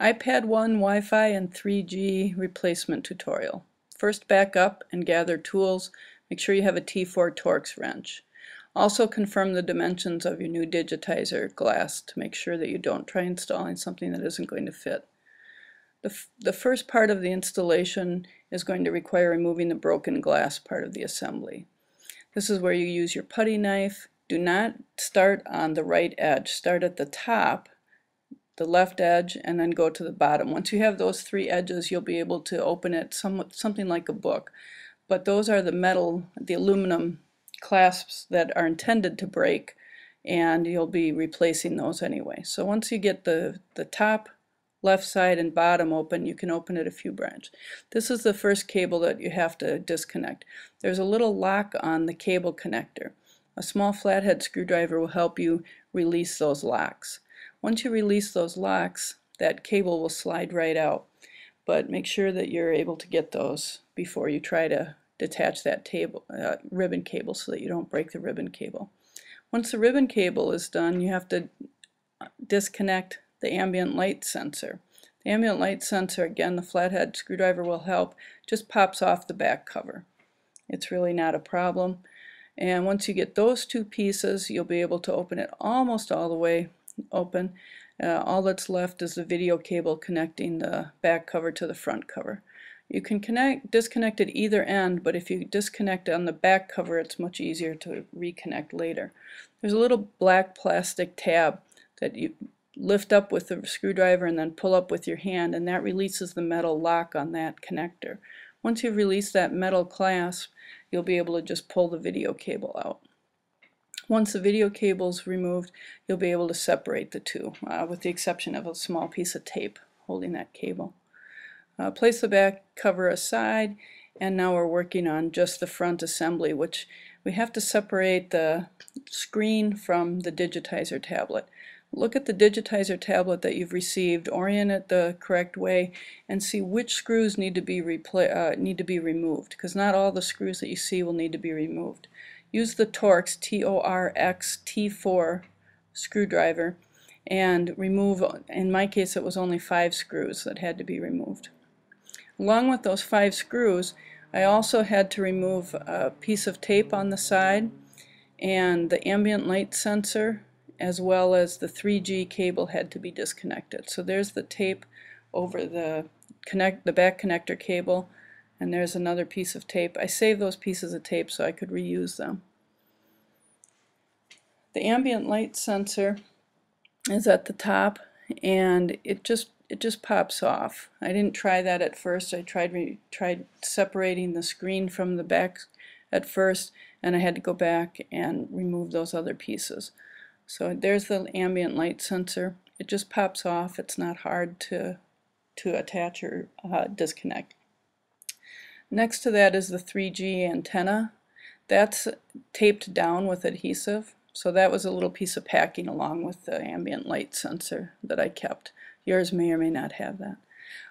iPad 1 Wi-Fi and 3G replacement tutorial. First, back up and gather tools. Make sure you have a T4 Torx wrench. Also confirm the dimensions of your new digitizer glass to make sure that you don't try installing something that isn't going to fit. The first part of the installation is going to require removing the broken glass part of the assembly. This is where you use your putty knife. Do not start on the right edge. Start at the top, the left edge, and then go to the bottom. Once you have those three edges, you'll be able to open it something like a book. But those are the aluminum clasps that are intended to break, and you'll be replacing those anyway. So once you get the top, left side, and bottom open, you can open it a few branches. This is the first cable that you have to disconnect. There's a little lock on the cable connector. A small flathead screwdriver will help you release those locks. Once you release those locks, that cable will slide right out. But make sure that you're able to get those before you try to detach that ribbon cable so that you don't break the ribbon cable. Once the ribbon cable is done, you have to disconnect the ambient light sensor. The ambient light sensor, again, the flathead screwdriver will help, just pops off the back cover. It's really not a problem. And once you get those two pieces, you'll be able to open it almost all the way open. All that's left is the video cable connecting the back cover to the front cover. You can disconnect at either end, but if you disconnect on the back cover, it's much easier to reconnect later. There's a little black plastic tab that you lift up with the screwdriver and then pull up with your hand, and that releases the metal lock on that connector. Once you've released that metal clasp, you'll be able to just pull the video cable out. Once the video cable is removed, you'll be able to separate the two, with the exception of a small piece of tape holding that cable. Place the back cover aside, and now we're working on just the front assembly, which we have to separate the screen from the digitizer tablet. Look at the digitizer tablet that you've received, orient it the correct way, and see which screws need to be removed, because not all the screws that you see will need to be removed. Use the Torx, T-O-R-X T4 screwdriver and remove, in my case it was only 5 screws that had to be removed. Along with those 5 screws, I also had to remove a piece of tape on the side and the ambient light sensor, as well as the 3G cable had to be disconnected. So there's the tape over the back connector cable, and there's another piece of tape. I saved those pieces of tape so I could reuse them. The ambient light sensor is at the top, and it just pops off. I didn't try that at first. I tried separating the screen from the back at first, and I had to go back and remove those other pieces. So there's the ambient light sensor. It just pops off. It's not hard to attach or disconnect. Next to that is the 3G antenna. That's taped down with adhesive. So that was a little piece of packing along with the ambient light sensor that I kept. Yours may or may not have that.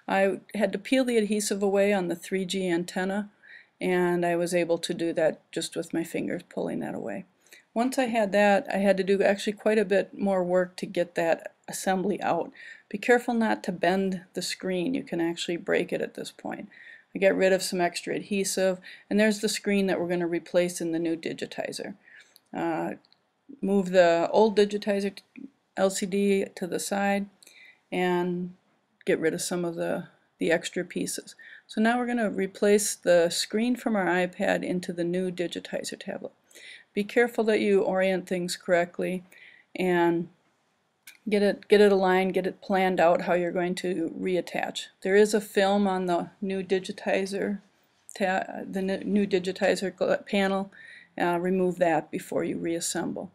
I had to peel the adhesive away on the 3G antenna, and I was able to do that just with my fingers, pulling that away. Once I had that, I had to do actually quite a bit more work to get that assembly out. Be careful not to bend the screen. You can actually break it at this point. I got rid of some extra adhesive, and there's the screen that we're going to replace in the new digitizer. Move the old digitizer LCD to the side and get rid of some of the extra pieces. So now we're going to replace the screen from our iPad into the new digitizer tablet. Be careful that you orient things correctly and get it aligned, get it planned out how you're going to reattach. There is a film on the new digitizer panel. Remove that before you reassemble.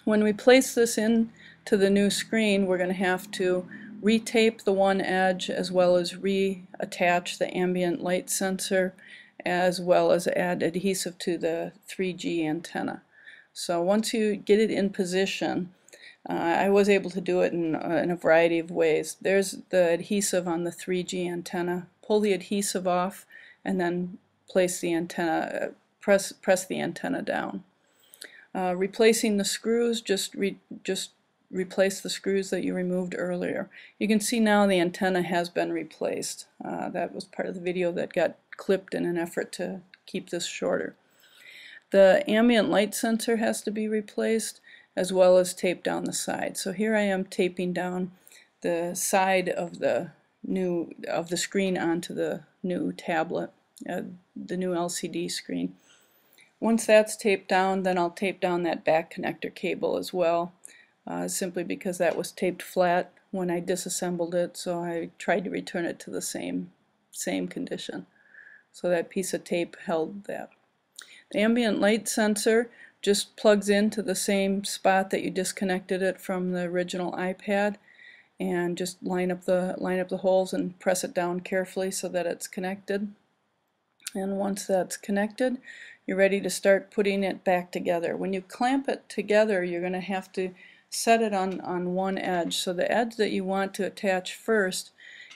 When we place this into the new screen, we're going to have to retape the one edge as well as reattach the ambient light sensor, as well as add adhesive to the 3G antenna. So once you get it in position, I was able to do it in a variety of ways. There's the adhesive on the 3G antenna. Pull the adhesive off and then place the antenna, press the antenna down. Replacing the screws, just replace the screws that you removed earlier. You can see now the antenna has been replaced. That was part of the video that got clipped in an effort to keep this shorter. The ambient light sensor has to be replaced, as well as tape down the side. So here I am taping down the side of the screen onto the new tablet, the new LCD screen. Once that's taped down, then I'll tape down that back connector cable as well, simply because that was taped flat when I disassembled it, so I tried to return it to the same condition. So that piece of tape held that. The ambient light sensor just plugs into the same spot that you disconnected it from the original iPad, and just line up the holes and press it down carefully so that it's connected. And once that's connected, you're ready to start putting it back together. When you clamp it together, you're going to have to set it on one edge. So the edge that you want to attach first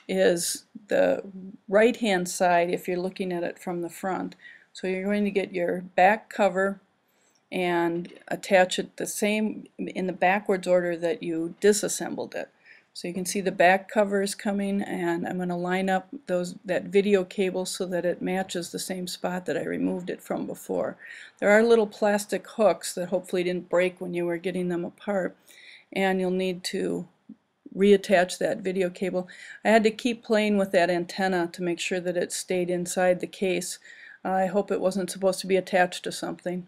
is the right hand side if you're looking at it from the front. So you're going to get your back cover and attach it the same in the backwards order that you disassembled it. So you can see the back cover is coming, and I'm going to line up that video cable so that it matches the same spot that I removed it from before. There are little plastic hooks that hopefully didn't break when you were getting them apart, and you'll need to reattach that video cable. I had to keep playing with that antenna to make sure that it stayed inside the case. I hope it wasn't supposed to be attached to something.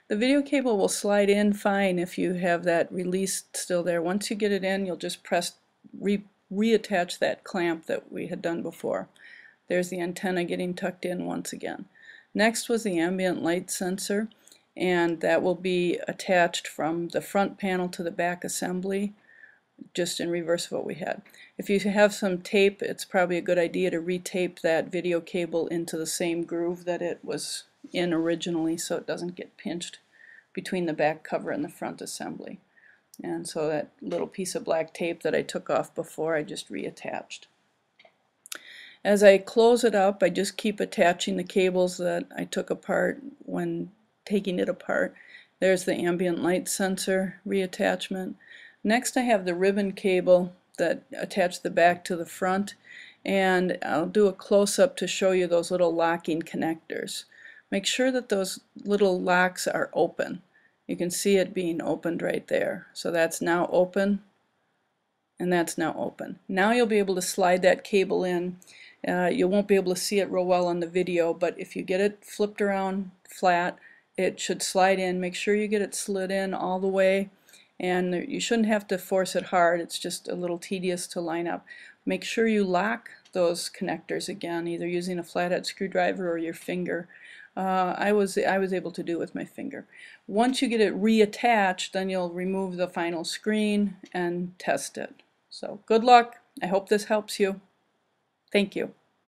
The video cable will slide in fine if you have that released still there. Once you get it in, you'll just reattach that clamp that we had done before. There's the antenna getting tucked in once again. Next was the ambient light sensor, and that will be attached from the front panel to the back assembly, just in reverse of what we had. If you have some tape, it's probably a good idea to retape that video cable into the same groove that it was in originally, so it doesn't get pinched between the back cover and the front assembly. And so that little piece of black tape that I took off before, I just reattached. As I close it up, I just keep attaching the cables that I took apart when taking it apart. There's the ambient light sensor reattachment. Next I have the ribbon cable that attached the back to the front, and I'll do a close-up to show you those little locking connectors. Make sure that those little locks are open. You can see it being opened right there. So that's now open, and that's now open. Now you'll be able to slide that cable in. You won't be able to see it real well on the video, but if you get it flipped around flat, it should slide in. Make sure you get it slid in all the way, and you shouldn't have to force it hard. It's just a little tedious to line up. Make sure you lock those connectors again, either using a flathead screwdriver or your finger. I was able to do it with my finger. Once you get it reattached, then you'll remove the final screen and test it. So good luck. I hope this helps you. Thank you.